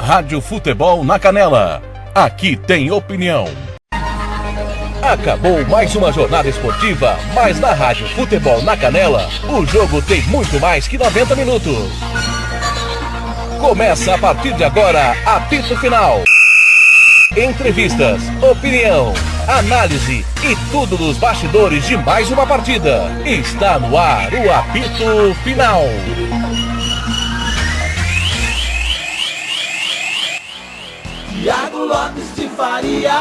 Rádio Futebol na Canela. Aqui tem opinião. Acabou mais uma jornada esportiva, mas na Rádio Futebol na Canela, o jogo tem muito mais que 90 minutos. Começa a partir de agora, apito final. Entrevistas, opinião, análise e tudo dos bastidores de mais uma partida. Está no ar o apito final. Thiago Lopes de Faria.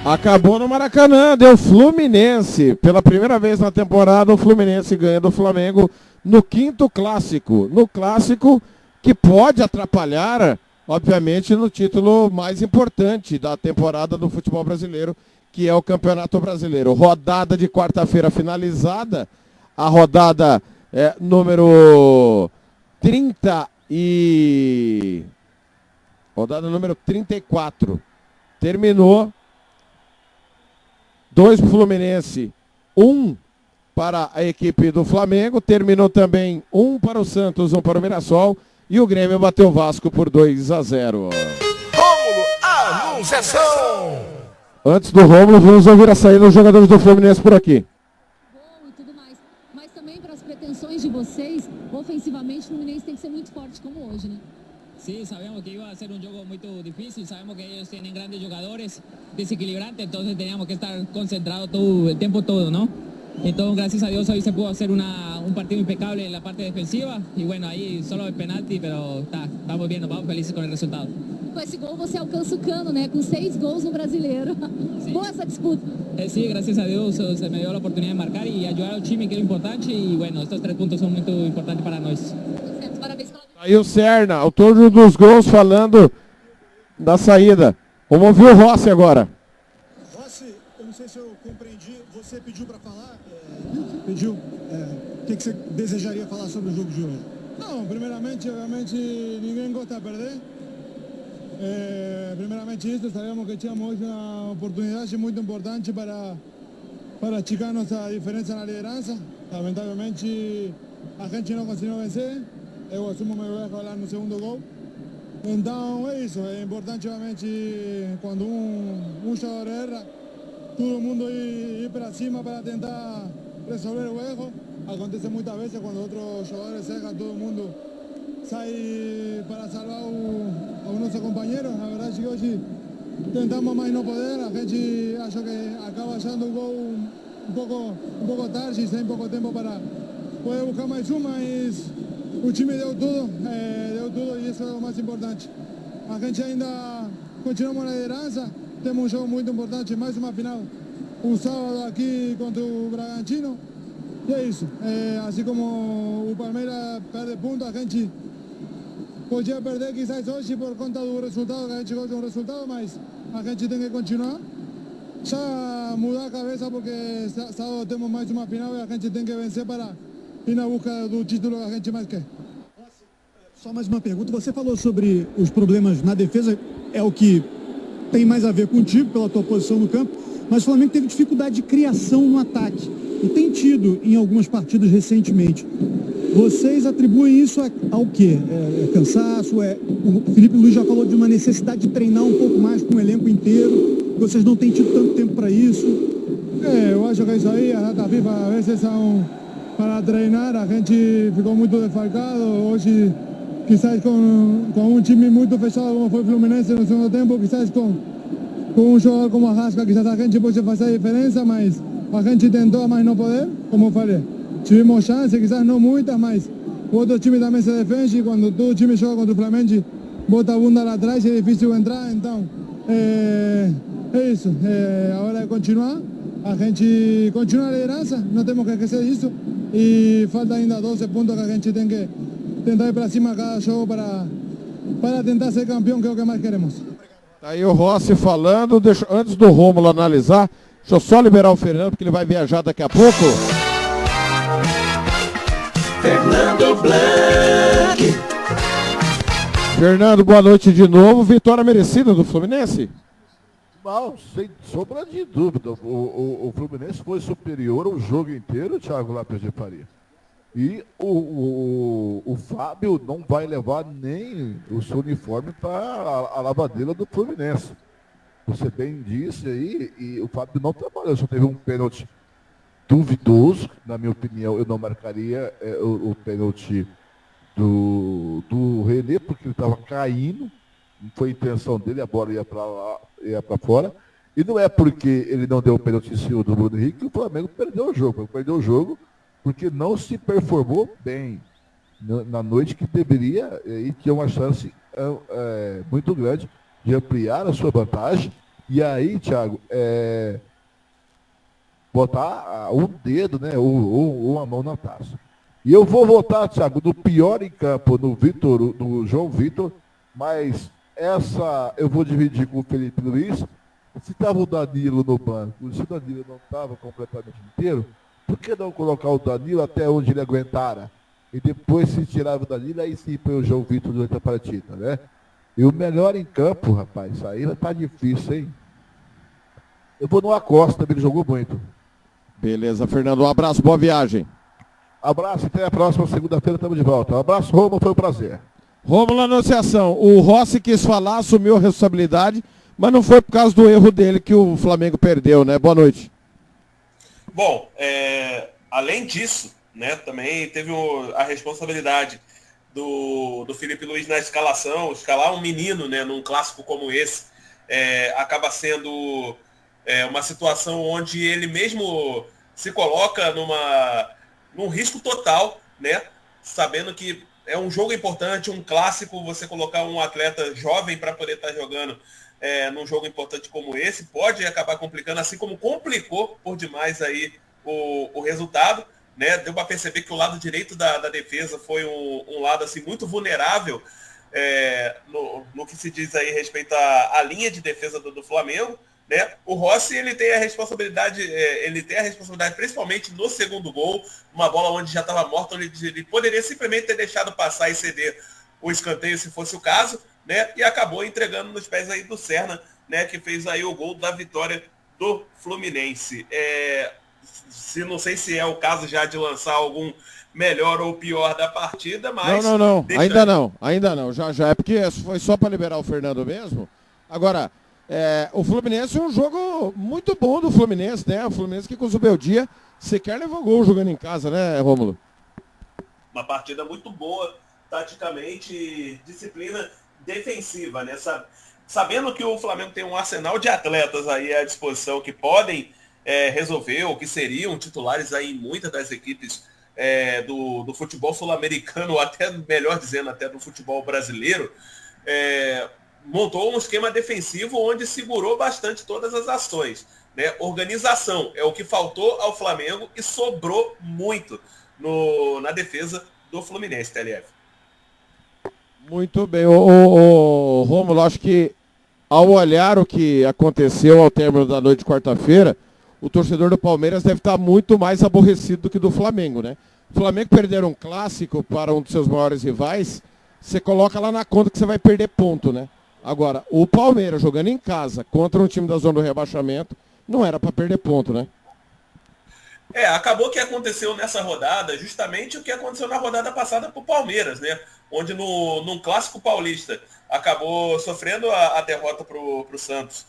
Acabou no Maracanã, deu Fluminense. Pela primeira vez na temporada, o Fluminense ganha do Flamengo no quinto clássico. No clássico que pode atrapalhar, obviamente, no título mais importante da temporada do futebol brasileiro, que é o Campeonato Brasileiro. Rodada de quarta-feira finalizada, a rodada número 34. Terminou 2 para o Fluminense, 1 para a equipe do Flamengo. Terminou também 1 para o Santos, 1 para o Mirassol. E o Grêmio bateu o Vasco por 2-0. Rômulo, anunciação! Antes do Rômulo, vamos ouvir a saída dos jogadores do Fluminense por aqui. E tudo mais. Mas também para as pretensões de vocês, ofensivamente, o Fluminense tem que ser muito forte como hoje, né? Sí, sabemos que iba a ser un juego muy difícil, sabemos que ellos tienen grandes jugadores, desequilibrantes, entonces teníamos que estar concentrados todo el tiempo todo, ¿no? Entonces, gracias a Dios, hoy se pudo hacer un partido impecable en la parte defensiva y bueno, ahí solo el penalti, pero estamos bien, nos vamos felices con el resultado. Com esse gol você alcança o Cano, né? Com 6 gols no Brasileiro. Sí. Boa essa disputa. Sí, gracias a Dios se me dio la oportunidad de marcar y ayudar al time, que es lo importante, y bueno, estos 3 puntos son muy importantes para nós. Parabéns pela... Aí o Serna, autor dos gols, falando da saída. Vamos ouvir o Rossi agora. Rossi, eu não sei se eu compreendi, você pediu para falar? Pediu? O que você desejaria falar sobre o jogo de hoje? Não, primeiramente, obviamente, ninguém gosta de perder. Primeiramente isso, sabemos que tínhamos hoje uma oportunidade muito importante para achicar nossa diferença na liderança. Lamentavelmente, a gente não conseguiu vencer. Eu assumo meu erro lá no segundo gol. Então é isso, é importante obviamente quando um jogador erra, todo mundo ir para cima para tentar resolver o erro. Acontece muitas vezes quando outros jogadores erram, todo mundo sai para salvar o nosso companheiro. Na verdade que hoje tentamos mais não poder, a gente acho que acaba achando o gol um pouco tarde, sem pouco tempo para poder buscar mais um, mas o time deu tudo e isso é o mais importante. A gente ainda continuamos na liderança, temos um jogo muito importante, mais uma final, um sábado aqui contra o Bragantino. E é isso, assim como o Palmeiras perde ponto, a gente podia perder quizás hoje por conta do resultado, que a gente gosta de um resultado, mas a gente tem que continuar. Já mudar a cabeça porque sábado temos mais uma final e a gente tem que vencer para ir na busca do título que a gente mais quer. Só mais uma pergunta, você falou sobre os problemas na defesa, é o que tem mais a ver contigo, pela tua posição no campo, mas o Flamengo teve dificuldade de criação no ataque, e tem tido em algumas partidas recentemente. Vocês atribuem isso ao quê? É cansaço? O Felipe Luiz já falou de uma necessidade de treinar um pouco mais com o elenco inteiro, vocês não têm tido tanto tempo para isso? Eu acho que isso aí, a data FIFA, a vezes são para treinar, a gente ficou muito desfalcado, hoje quizás com um time muito fechado como foi o Fluminense no segundo tempo, quizás com um jogador como a Rasca, quizás a gente pode fazer a diferença, mas a gente tentou, mas não poder, como eu falei. Tivemos chance, quizás não muitas, mas o outro time também se defende, quando todo time joga contra o Flamengo, bota a bunda lá atrás, é difícil entrar, então é isso, a hora de continuar, a gente continua a liderança, não temos que esquecer disso, e falta ainda 12 pontos que a gente tem que tentar ir para cima cada jogo para tentar ser campeão, que é o que mais queremos. Aí o Rossi falando, antes do Rômulo analisar, deixa eu só liberar o Fernando, porque ele vai viajar daqui a pouco. Fernando Blanc. Fernando, boa noite de novo. Vitória merecida do Fluminense? Não, sem sombra de dúvida. O Fluminense foi superior o jogo inteiro, Thiago Lopes de Faria. E o Fábio não vai levar nem o seu uniforme para a lavadeira do Fluminense. Você bem disse aí, e o Fábio não trabalhou, só teve um pênalti duvidoso, na minha opinião, eu não marcaria o pênalti do René, porque ele estava caindo, não foi a intenção dele, a bola ia para lá, ia para fora. E não é porque ele não deu o pênalti em cima do Bruno Henrique que o Flamengo perdeu o jogo. Perdeu o jogo porque não se performou bem na noite que deveria e tinha uma chance muito grande de ampliar a sua vantagem. E aí, Thiago, botar um dedo, né, ou uma mão na taça. E eu vou votar, Thiago, do pior em campo, no João Vitor, mas essa eu vou dividir com o Felipe Luiz. Se estava o Danilo no banco, se o Danilo não estava completamente inteiro, por que não colocar o Danilo até onde ele aguentara? E depois se tirava o Danilo, aí sim foi o João Vitor durante a partida, né? E o melhor em campo, rapaz, isso aí tá difícil, hein? Eu vou no Acosta, ele jogou muito. Beleza, Fernando, um abraço, boa viagem. Abraço, até a próxima segunda-feira, estamos de volta. Um abraço, Romulo, foi um prazer. Rômulo, anunciação, o Rossi quis falar, assumiu a responsabilidade, mas não foi por causa do erro dele que o Flamengo perdeu, né? Boa noite. Bom, além disso, né, também teve a responsabilidade do Felipe Luiz na escalação. Escalar um menino, né, num clássico como esse acaba sendo uma situação onde ele mesmo se coloca num risco total, né, sabendo que é um jogo importante, um clássico, você colocar um atleta jovem para poder estar jogando num jogo importante como esse, pode acabar complicando, assim como complicou por demais aí o resultado, né? Deu para perceber que o lado direito da defesa foi um lado assim, muito vulnerável no que se diz aí respeito à linha de defesa do Flamengo, né? O Rossi ele tem a responsabilidade principalmente no segundo gol, uma bola onde já estava morta, onde ele poderia simplesmente ter deixado passar e ceder o escanteio se fosse o caso, né? E acabou entregando nos pés aí do Serna, né? Que fez aí o gol da vitória do Fluminense. Não sei se é o caso já de lançar algum melhor ou pior da partida, mas... Não, ainda não, já é porque foi só para liberar o Fernando mesmo. Agora, o Fluminense é um jogo muito bom do Fluminense, né? O Fluminense que com o Zubeldia sequer levou gol jogando em casa, né, Rômulo? Uma partida muito boa, taticamente, disciplina defensiva, né? Sabendo que o Flamengo tem um arsenal de atletas aí à disposição que podem resolver, ou que seriam titulares aí em muitas das equipes do futebol sul-americano, ou até, melhor dizendo, até do futebol brasileiro, montou um esquema defensivo onde segurou bastante todas as ações, né? Organização é o que faltou ao Flamengo e sobrou muito na defesa do Fluminense, TLF. Muito bem. O Rômulo, acho que ao olhar o que aconteceu ao término da noite de quarta-feira, o torcedor do Palmeiras deve estar muito mais aborrecido do que do Flamengo, né? O Flamengo perder um clássico para um dos seus maiores rivais, você coloca lá na conta que você vai perder ponto, né? Agora, o Palmeiras jogando em casa contra um time da zona do rebaixamento, não era para perder ponto, né? Acabou que aconteceu nessa rodada justamente o que aconteceu na rodada passada para o Palmeiras, né? Onde num clássico paulista acabou sofrendo a derrota para o Santos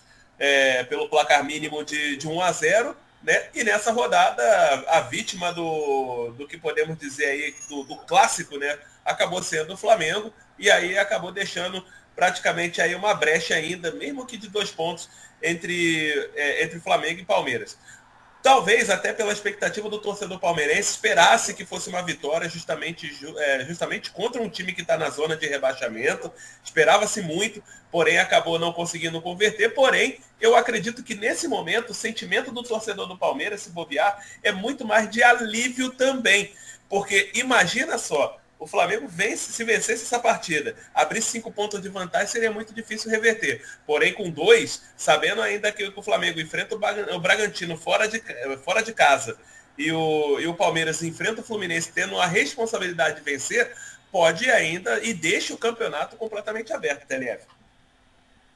pelo placar mínimo de 1-0, né? E nessa rodada a vítima do que podemos dizer aí do clássico, né? Acabou sendo o Flamengo, e aí acabou deixando praticamente aí uma brecha ainda, mesmo que de 2 pontos entre Flamengo e Palmeiras. Talvez até pela expectativa do torcedor palmeirense esperasse que fosse uma vitória justamente contra um time que está na zona de rebaixamento. Esperava-se muito, porém acabou não conseguindo converter. Porém, eu acredito que nesse momento o sentimento do torcedor do Palmeiras, se bobear, é muito mais de alívio também. Porque imagina só, o Flamengo se vencesse essa partida, abrir 5 pontos de vantagem seria muito difícil reverter. Porém, com 2, sabendo ainda que o Flamengo enfrenta o Bragantino fora de casa e o Palmeiras enfrenta o Fluminense tendo a responsabilidade de vencer, pode ainda e deixa o campeonato completamente aberto, TLF.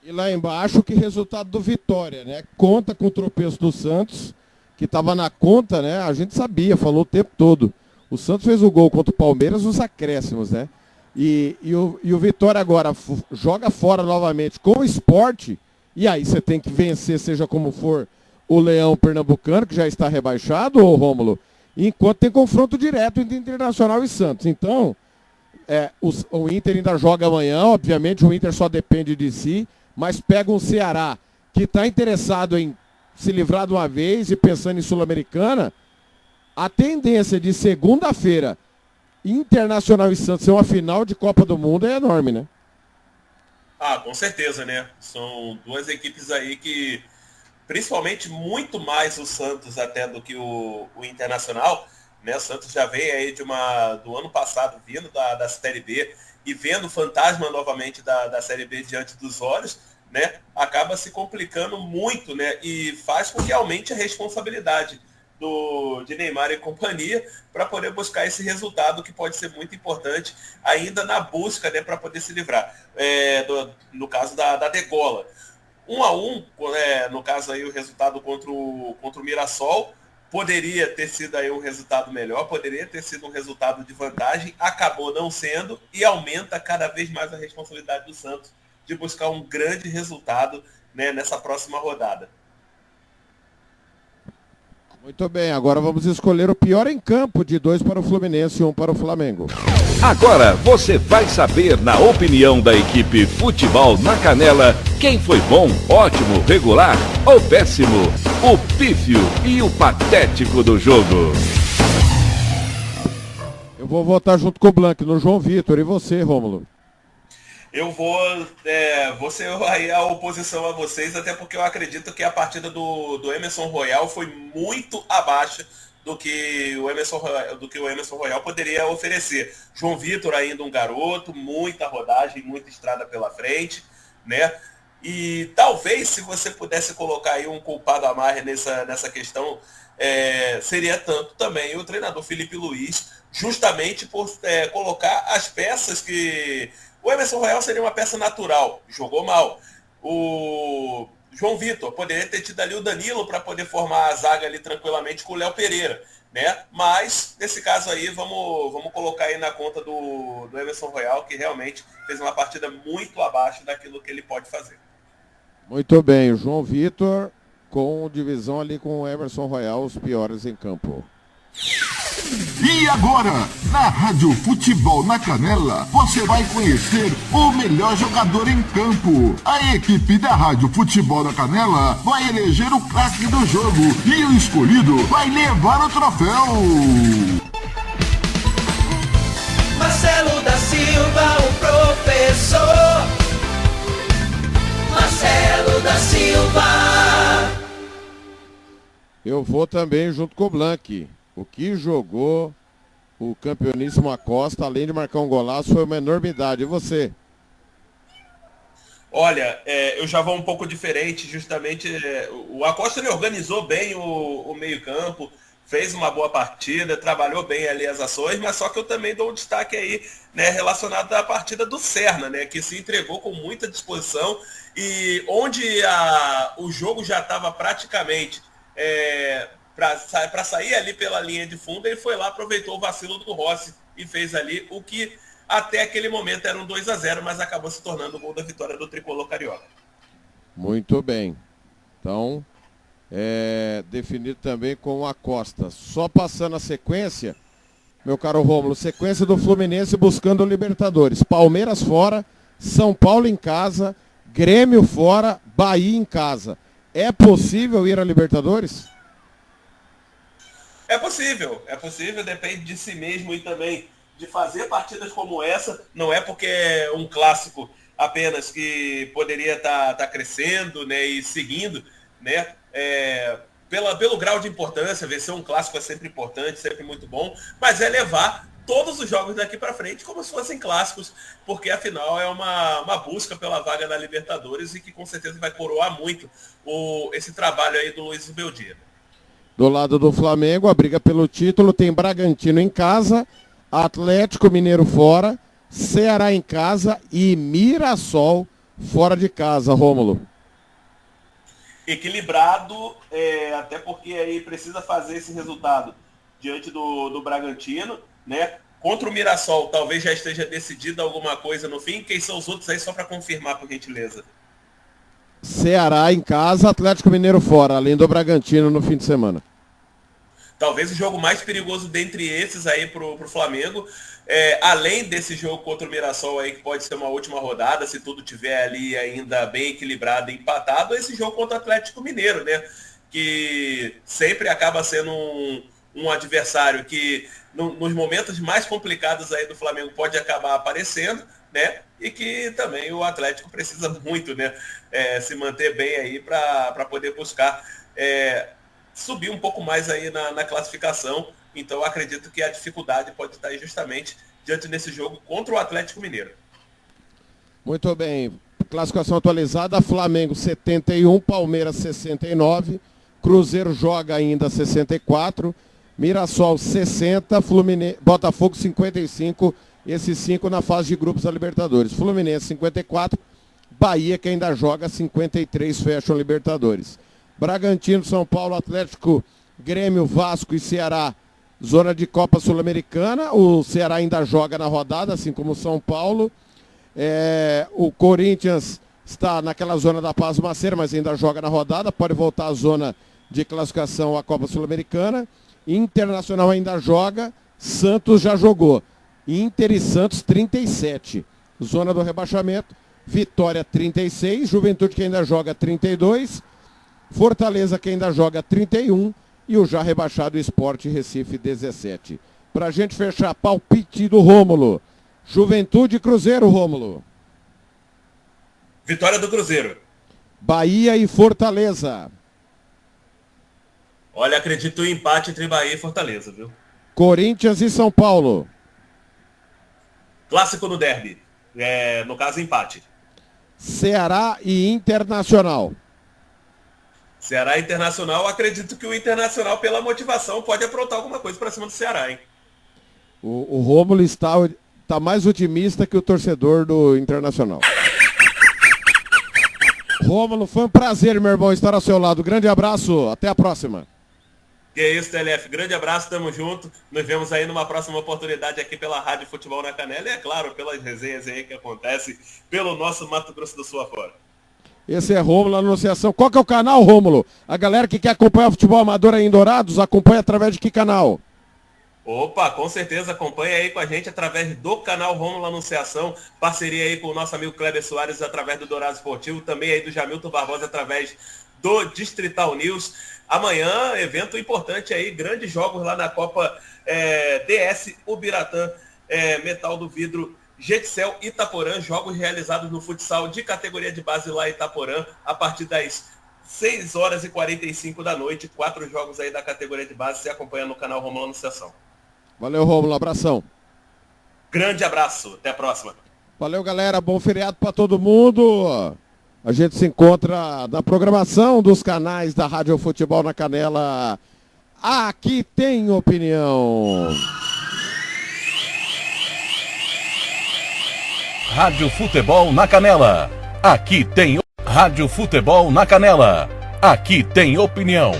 E lá embaixo, que resultado do Vitória, né? Conta com o tropeço do Santos, que estava na conta, né? A gente sabia, falou o tempo todo. O Santos fez o gol contra o Palmeiras nos acréscimos, né? E o Vitória agora joga fora novamente com o Sport, e aí você tem que vencer, seja como for, o Leão Pernambucano, que já está rebaixado, ô Rômulo, enquanto tem confronto direto entre Internacional e Santos. Então, o Inter ainda joga amanhã, obviamente o Inter só depende de si, mas pega um Ceará que está interessado em se livrar de uma vez e pensando em Sul-Americana, a tendência de segunda-feira Internacional e Santos ser uma final de Copa do Mundo é enorme, né? Ah, com certeza, né? São duas equipes aí que, principalmente muito mais o Santos até do que o Internacional, né? O Santos já veio aí do ano passado, vindo da Série B e vendo o fantasma novamente da Série B diante dos olhos, né? Acaba se complicando muito, né? E faz com que aumente a responsabilidade de Neymar e companhia para poder buscar esse resultado que pode ser muito importante ainda na busca, né, para poder se livrar. No caso da degola. 1-1, no caso aí o resultado contra o Mirassol, poderia ter sido aí um resultado melhor, poderia ter sido um resultado de vantagem, acabou não sendo e aumenta cada vez mais a responsabilidade do Santos de buscar um grande resultado, né, nessa próxima rodada. Muito bem, agora vamos escolher o pior em campo, de 2 para o Fluminense e 1 para o Flamengo. Agora você vai saber, na opinião da equipe Futebol na Canela, quem foi bom, ótimo, regular ou péssimo, o pífio e o patético do jogo. Eu vou votar junto com o Blanc no João Vitor. E você, Rômulo? Eu vou ser aí a oposição a vocês, até porque eu acredito que a partida do Emerson Royal foi muito abaixo do que o Emerson Royal poderia oferecer. João Vitor ainda um garoto, muita rodagem, muita estrada pela frente, né? E talvez se você pudesse colocar aí um culpado a mais nessa questão, seria tanto também o treinador Felipe Luiz, justamente por colocar as peças que... O Emerson Royal seria uma peça natural, jogou mal. O João Vitor poderia ter tido ali o Danilo para poder formar a zaga ali tranquilamente com o Léo Pereira, né? Mas, nesse caso aí, vamos colocar aí na conta do Emerson Royal, que realmente fez uma partida muito abaixo daquilo que ele pode fazer. Muito bem, o João Vitor com divisão ali com o Emerson Royal, os piores em campo. E agora, na Rádio Futebol na Canela, você vai conhecer o melhor jogador em campo. A equipe da Rádio Futebol na Canela vai eleger o craque do jogo e o escolhido vai levar o troféu. Marcelo da Silva, o professor. Marcelo da Silva. Eu vou também junto com o Blanc. O que jogou o campeoníssimo Acosta, além de marcar um golaço, foi uma enormidade. E você? Olha, eu já vou um pouco diferente, justamente. O Acosta ele organizou bem o meio-campo, fez uma boa partida, trabalhou bem ali as ações, mas só que eu também dou um destaque aí, né, relacionado à partida do Serna, né, que se entregou com muita disposição e onde o jogo já estava praticamente para sair ali pela linha de fundo, ele foi lá, aproveitou o vacilo do Rossi e fez ali o que até aquele momento era um 2-0, mas acabou se tornando o gol da vitória do Tricolor Carioca. Muito bem. Então, definido também com o Acosta. Só passando a sequência, meu caro Rômulo, sequência do Fluminense buscando o Libertadores. Palmeiras fora, São Paulo em casa, Grêmio fora, Bahia em casa. É possível ir a Libertadores? É possível, depende de si mesmo e também de fazer partidas como essa. Não é porque é um clássico apenas que poderia estar crescendo, né, e seguindo, né, pelo grau de importância. Vencer um clássico é sempre importante, sempre muito bom, mas é levar todos os jogos daqui para frente como se fossem clássicos, porque afinal é uma busca pela vaga da Libertadores e que com certeza vai coroar muito esse trabalho aí do Luiz Beldia. Do lado do Flamengo, a briga pelo título tem Bragantino em casa, Atlético Mineiro fora, Ceará em casa e Mirassol fora de casa, Rômulo. Equilibrado, até porque aí precisa fazer esse resultado diante do Bragantino, né? Contra o Mirassol, talvez já esteja decidida alguma coisa no fim. Quem são os outros aí, só para confirmar, por gentileza? Ceará em casa, Atlético Mineiro fora, além do Bragantino no fim de semana. Talvez o jogo mais perigoso dentre esses aí pro Flamengo, além desse jogo contra o Mirassol aí, que pode ser uma última rodada, se tudo tiver ali ainda bem equilibrado e empatado, esse jogo contra o Atlético Mineiro, né? Que sempre acaba sendo um adversário que nos momentos mais complicados aí do Flamengo pode acabar aparecendo, né? E que também o Atlético precisa muito, né? Se manter bem aí para poder buscar subir um pouco mais aí na classificação. Então eu acredito que a dificuldade pode estar aí justamente diante desse jogo contra o Atlético Mineiro. Muito bem. Classificação atualizada, Flamengo 71, Palmeiras 69, Cruzeiro joga ainda 64, Mirassol 60, Botafogo 55, esses 5 na fase de grupos da Libertadores. Fluminense 54, Bahia que ainda joga 53, fecha o Libertadores. Bragantino, São Paulo, Atlético, Grêmio, Vasco e Ceará, zona de Copa Sul-Americana. O Ceará ainda joga na rodada, assim como o São Paulo. O Corinthians está naquela zona da Paz Maceira, mas ainda joga na rodada, pode voltar à zona de classificação à Copa Sul-Americana. Internacional ainda joga, Santos já jogou. Inter e Santos 37, zona do rebaixamento. Vitória 36, Juventude que ainda joga 32, Fortaleza que ainda joga 31 e o já rebaixado Sport Recife 17. Pra gente fechar, palpite do Rômulo. Juventude e Cruzeiro, Rômulo. Vitória do Cruzeiro. Bahia e Fortaleza. Olha, acredito em empate entre Bahia e Fortaleza, viu? Corinthians e São Paulo. Clássico no derby. No caso, empate. Ceará e Internacional. Ceará e Internacional, acredito que o Internacional, pela motivação, pode aprontar alguma coisa para cima do Ceará, hein? O Rômulo está mais otimista que o torcedor do Internacional. Rômulo, foi um prazer, meu irmão, estar ao seu lado. Grande abraço, até a próxima. Que é isso, TLF. Grande abraço, tamo junto. Nos vemos aí numa próxima oportunidade aqui pela Rádio Futebol na Canela e, é claro, pelas resenhas aí que acontecem pelo nosso Mato Grosso do Sul afora. Esse é Rômulo Anunciação. Qual que é o canal, Rômulo? A galera que quer acompanhar o futebol amador aí em Dourados, acompanha através de que canal? Opa, com certeza, acompanha aí com a gente através do canal Rômulo Anunciação, parceria aí com o nosso amigo Kleber Soares através do Dourado Esportivo, também aí do Jamilton Barbosa através do Distrital News. Amanhã, evento importante aí, grandes jogos lá na Copa DS Ubiratã, Metal do Vidro, Getcel Itaporã, jogos realizados no futsal de categoria de base lá em Itaporã, a partir das 6h45 da noite, 4 jogos aí da categoria de base, você acompanha no canal Rômulo Anunciação. Valeu, Rômulo, abração. Grande abraço, até a próxima. Valeu, galera, bom feriado para todo mundo. A gente se encontra na programação dos canais da Rádio Futebol na Canela. Aqui tem opinião. Rádio Futebol na Canela. Aqui tem Rádio Futebol na Canela. Aqui tem opinião.